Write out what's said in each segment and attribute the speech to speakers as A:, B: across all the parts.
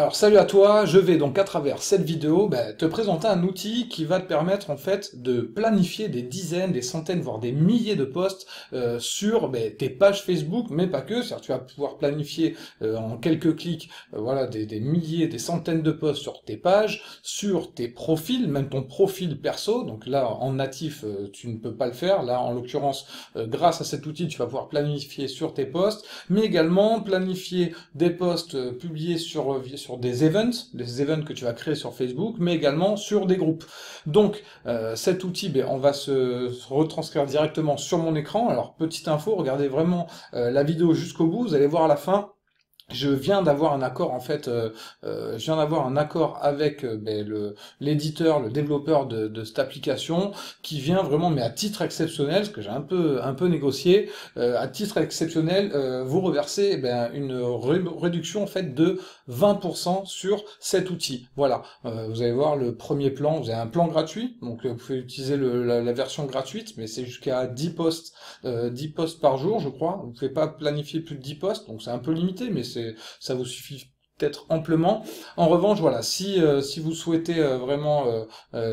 A: Alors salut à toi, je vais donc à travers cette vidéo te présenter un outil qui va te permettre en fait de planifier des dizaines, des centaines, voire des milliers de posts sur tes pages Facebook, mais pas que, c'est-à-dire tu vas pouvoir planifier en quelques clics voilà, des milliers, des centaines de posts sur tes pages, sur tes profils, même ton profil perso, donc là en natif tu ne peux pas le faire, là en l'occurrence grâce à cet outil tu vas pouvoir planifier sur tes posts, mais également planifier des posts publiés sur des events que tu vas créer sur Facebook, mais également sur des groupes. Donc cet outil, on va se retranscrire directement sur mon écran. Alors petite info, regardez vraiment la vidéo jusqu'au bout, vous allez voir à la fin. Je viens d'avoir un accord en fait, je viens d'avoir un accord avec l'éditeur, le développeur de cette application, qui vient vraiment, mais à titre exceptionnel, ce que j'ai un peu négocié, à titre exceptionnel, vous reverser une réduction en fait de 20% sur cet outil. Voilà, vous allez voir le premier plan, vous avez un plan gratuit, donc vous pouvez utiliser la version gratuite, mais c'est jusqu'à 10 posts, 10 posts par jour, je crois. Vous pouvez pas planifier plus de 10 posts, donc c'est un peu limité, mais ça vous suffit peut-être amplement. En revanche, voilà, si vous souhaitez vraiment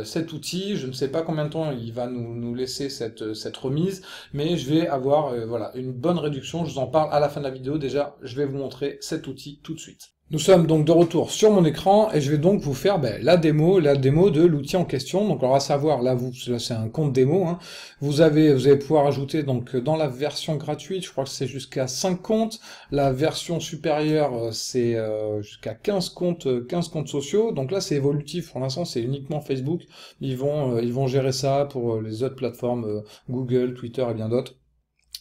A: cet outil, je ne sais pas combien de temps il va nous laisser cette remise, mais je vais avoir voilà, une bonne réduction. Je vous en parle à la fin de la vidéo. Déjà, je vais vous montrer cet outil tout de suite. Nous sommes donc de retour sur mon écran et je vais donc vous faire la démo de l'outil en question. Donc alors à savoir, là c'est un compte démo, hein. Vous allez pouvoir ajouter donc dans la version gratuite, je crois que c'est jusqu'à 5 comptes. La version supérieure c'est jusqu'à 15 comptes sociaux. Donc là c'est évolutif, pour l'instant c'est uniquement Facebook. Ils vont gérer ça pour les autres plateformes Google, Twitter et bien d'autres.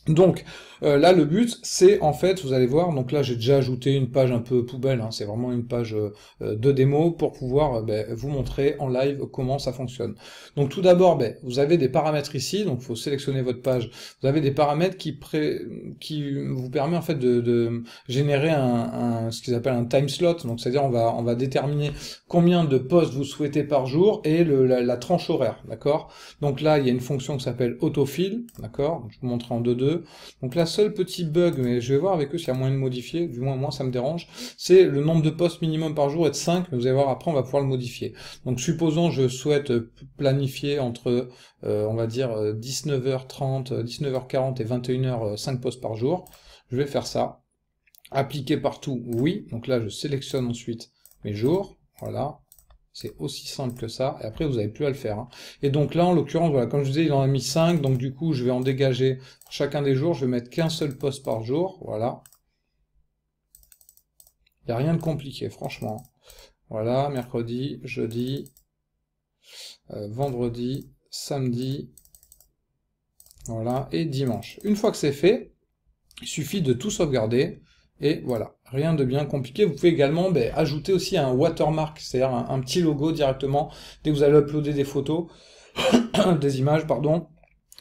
A: Donc là le but c'est en fait, vous allez voir, donc là j'ai déjà ajouté une page un peu poubelle, hein, c'est vraiment une page de démo pour pouvoir vous montrer en live comment ça fonctionne. Donc tout d'abord vous avez des paramètres ici, donc il faut sélectionner votre page, vous avez des paramètres qui vous permet en fait de générer ce qu'ils appellent un time slot, donc c'est-à-dire on va déterminer combien de posts vous souhaitez par jour et la tranche horaire, d'accord. Donc là il y a une fonction qui s'appelle autofill, d'accord, je vous montre en 2.2. Donc la seule petit bug, mais je vais voir avec eux s'il y a moyen de modifier, du moins moi ça me dérange, c'est le nombre de posts minimum par jour est de 5, mais vous allez voir après on va pouvoir le modifier. Donc supposons je souhaite planifier entre on va dire 19h30, 19h40 et 21h 5 posts par jour. Je vais faire ça. Appliquer partout, oui. Donc là je sélectionne ensuite mes jours, voilà. C'est aussi simple que ça, et après vous n'avez plus à le faire. Hein. Et donc là, en l'occurrence, voilà, comme je vous disais, il en a mis 5, donc du coup, je vais en dégager chacun des jours, je vais mettre qu'un seul post par jour, voilà. Il n'y a rien de compliqué, franchement. Voilà, mercredi, jeudi, vendredi, samedi, voilà, et dimanche. Une fois que c'est fait, il suffit de tout sauvegarder, et voilà, rien de bien compliqué. Vous pouvez également ajouter aussi un watermark, c'est-à-dire un petit logo directement, dès que vous allez uploader des photos, des images, pardon,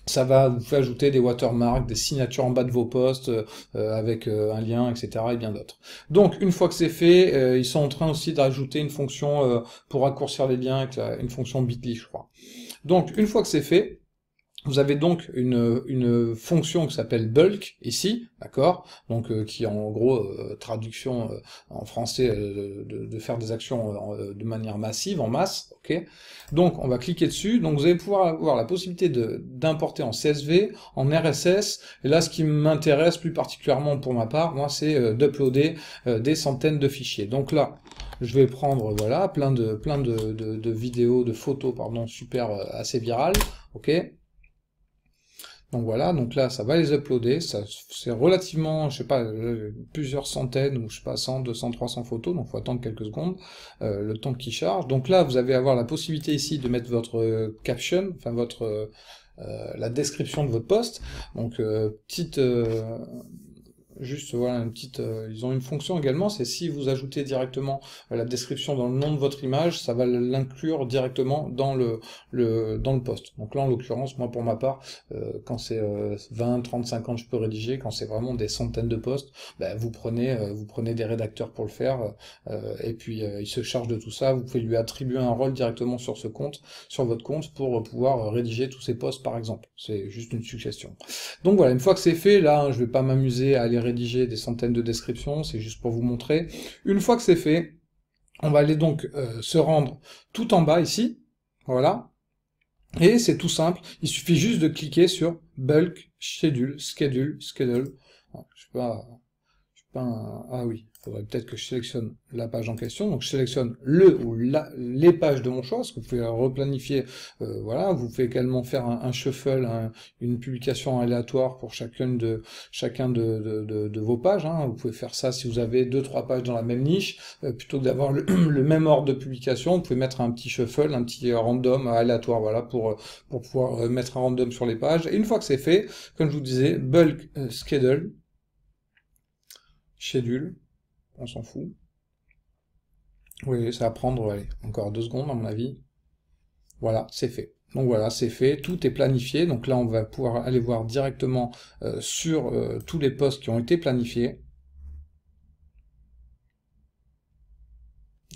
A: ça va vous faire ajouter des watermarks, des signatures en bas de vos posts, avec un lien, etc., et bien d'autres. Donc, une fois que c'est fait, ils sont en train aussi d'ajouter une fonction pour raccourcir les liens, avec une fonction Bitly, je crois. Donc, une fois que c'est fait, vous avez donc une fonction qui s'appelle bulk ici, d'accord, donc qui est en gros traduction en français de faire des actions de manière massive, en masse, ok. Donc on va cliquer dessus, donc vous allez pouvoir avoir la possibilité d'importer en CSV, en RSS, et là ce qui m'intéresse plus particulièrement pour ma part, moi c'est d'uploader des centaines de fichiers. Donc là, je vais prendre voilà plein de vidéos, de photos, pardon, super assez virales, ok. Donc voilà, donc là ça va les uploader, c'est relativement, je sais pas, plusieurs centaines, ou je sais pas, 100, 200, 300 photos, donc il faut attendre quelques secondes, le temps qu'il charge. Donc là vous allez avoir la possibilité ici de mettre votre caption, enfin la description de votre post, donc juste voilà une petite, ils ont une fonction également, c'est si vous ajoutez directement la description dans le nom de votre image, ça va l'inclure directement dans le post. Donc là en l'occurrence, moi pour ma part, quand c'est 20, 30, 50, je peux rédiger, quand c'est vraiment des centaines de posts, vous prenez des rédacteurs pour le faire, et puis il se charge de tout ça, vous pouvez lui attribuer un rôle directement sur ce compte, sur votre compte, pour pouvoir rédiger tous ces posts par exemple. C'est juste une suggestion. Donc voilà, une fois que c'est fait, là hein, je vais pas m'amuser à aller rédiger des centaines de descriptions, c'est juste pour vous montrer. Une fois que c'est fait, On va aller donc se rendre tout en bas ici, voilà, et c'est tout simple, il suffit juste de cliquer sur Bulk, Schedule, Schedule. Bon, je sais pas, ah oui, il faudrait peut-être que je sélectionne la page en question, donc je sélectionne le ou les pages de mon choix, parce que vous pouvez replanifier, voilà, vous pouvez également faire un shuffle, une publication aléatoire pour chacun de vos pages, hein. Vous pouvez faire ça si vous avez 2-3 pages dans la même niche, plutôt que d'avoir le même ordre de publication, vous pouvez mettre un petit shuffle, un petit random aléatoire, voilà, pour pouvoir mettre un random sur les pages, et une fois que c'est fait, comme je vous disais, bulk schedule, on s'en fout. Oui, ça va prendre, allez, encore 2 secondes à mon avis. Voilà, c'est fait. Donc voilà, c'est fait, tout est planifié. Donc là, on va pouvoir aller voir directement sur tous les posts qui ont été planifiés.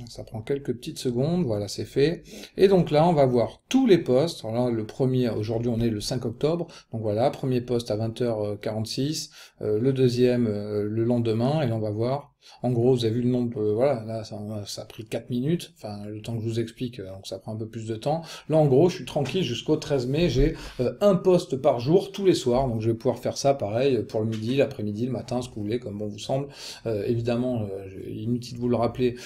A: Ça prend quelques petites secondes, voilà, c'est fait. Et donc là, on va voir tous les posts. Alors là, le premier, aujourd'hui, on est le 5 octobre. Donc voilà, premier post à 20h46, le deuxième le lendemain, et là, on va voir. En gros, vous avez vu le nombre, voilà, là, ça a pris 4 minutes, enfin, le temps que je vous explique, donc ça prend un peu plus de temps. Là, en gros, je suis tranquille jusqu'au 13 mai, j'ai un post par jour, tous les soirs, donc je vais pouvoir faire ça, pareil, pour le midi, l'après-midi, le matin, ce que vous voulez, comme bon vous semble. Évidemment, inutile de vous le rappeler,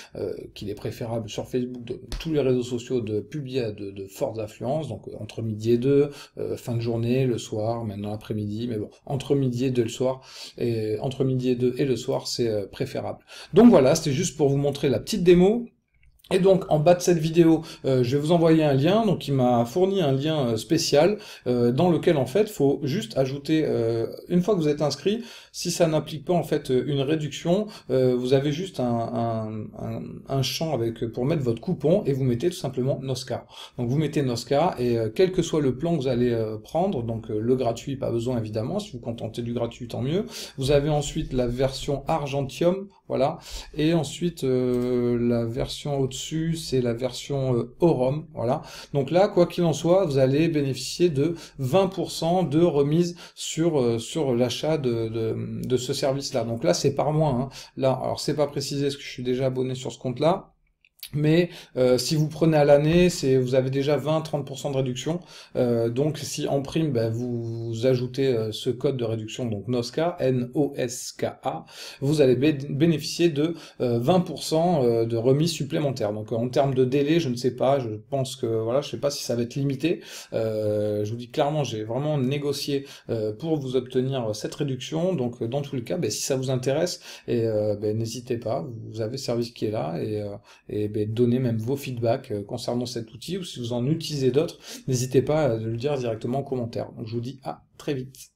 A: qu'il est préférable sur Facebook, de tous les réseaux sociaux, de publier à de fortes affluences, donc entre midi et 2, fin de journée, le soir, maintenant l'après-midi, mais bon, entre midi et 2 le soir, et entre midi et 2 et le soir, c'est préférable. Donc voilà, c'était juste pour vous montrer la petite démo. Et donc en bas de cette vidéo, je vais vous envoyer un lien, donc il m'a fourni un lien spécial, dans lequel en fait, faut juste ajouter, une fois que vous êtes inscrit, si ça n'implique pas en fait une réduction, vous avez juste un champ avec pour mettre votre coupon, et vous mettez tout simplement NOSCA. Donc vous mettez NOSCA, et quel que soit le plan que vous allez prendre, donc le gratuit, pas besoin évidemment, si vous vous contentez du gratuit, tant mieux. Vous avez ensuite la version Argentium, voilà, et ensuite la version au-dessus, c'est la version Aurum, voilà. Donc là, quoi qu'il en soit, vous allez bénéficier de 20% de remise sur l'achat de ce service-là. Donc là, c'est par mois, hein. Là, alors c'est pas précisé parce que je suis déjà abonné sur ce compte-là. Mais si vous prenez à l'année, vous avez déjà 20-30% de réduction. Donc si en prime, vous ajoutez ce code de réduction, donc NOSCA, N-O-S-K-A, vous allez bénéficier de 20% de remise supplémentaire. Donc en termes de délai, je ne sais pas, je pense que voilà, je sais pas si ça va être limité. Je vous dis clairement, j'ai vraiment négocié pour vous obtenir cette réduction. Donc dans tous les cas, si ça vous intéresse, et n'hésitez pas, vous avez le service qui est là, et donner même vos feedbacks concernant cet outil, ou si vous en utilisez d'autres, n'hésitez pas à le dire directement en commentaire. Donc je vous dis à très vite.